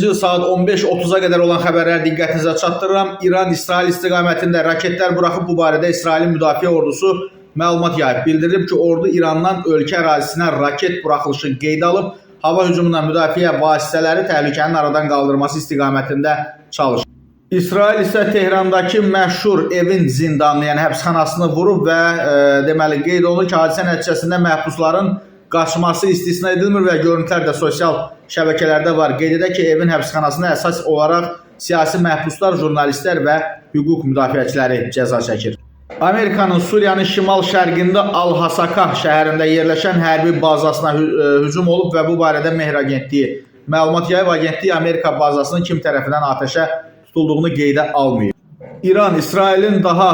Saat 15:30-a qədər olan xəbərləri diqqətinizə çatdırıram. İran-İsrail istiqamətində raketlər buraxıb bu barədə İsrailin müdafiə ordusu məlumat yayıb. Bildirib ki, ordu İrandan ölkə ərazisinə raket buraxılışı qeydə alıb, hava hücumundan müdafiə vasitələri təhlükənin aradan qaldırması istiqamətində çalışır. İsrail isə Tehrandakı məşhur evin zindanını, yəni həbsxanasını vurub və deməli qeyd olunur ki, hadisə nəticəsində məhbusların qaçması istisna edilmir və görüntülər də sosial şəbəkələrdə var. Qeyd edək ki, evin həbsxanasına əsas olaraq siyasi məhbuslar, jurnalistlər və hüquq müdafiəçiləri cəza çəkir. Amerikanın Suriyanın şimal-şərqində Al-Hasaka şəhərində yerləşən hərbi bazasına hücum olub və bu barədə Mehr agentliyi məlumat yayıb. Agentlik Amerika bazasının kim tərəfindən atəşə tutulduğunu qeydə almayıb. İran, İsrailin daha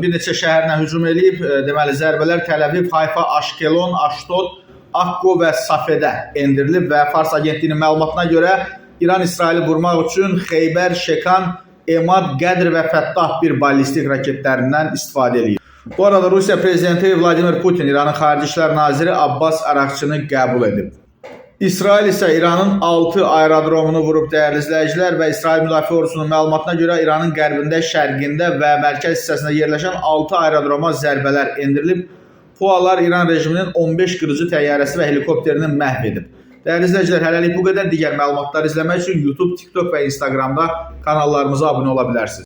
bir neçə şəhərinə hücum edib. Deməli, zərbələr Təl-Əviv, Hayfa, Aşkelon, Aşdod, Akko və Safedə endirilib və Fars agentliyinin məlumatına görə İran İsraili vurmaq üçün Xeybər, Şekan, Emad, Qədr və Fəttah bir ballistik raketlərindən istifadə edir. Bu arada Rusiya prezidenti Vladimir Putin İranın Xarici İşlər naziri Abbas Araqçını qəbul edib. İsrail isə İranın 6 aerodromunu vurub dəyərli izləyicilər və İsrail Müdafiə Ordusunun məlumatına görə İranın qərbində, şərqində və mərkəz hissəsində yerləşən 6 aerodroma zərbələr endirilib. PUAlar İran rejiminin 15 qırıcı təyyarəsi və helikopterini məhv edib. Dəyərli izləyicilər, hələlik bu qədər. Digər məlumatlar izləmək üçün YouTube, TikTok və Instagramda kanallarımıza abunə ola bilərsiniz.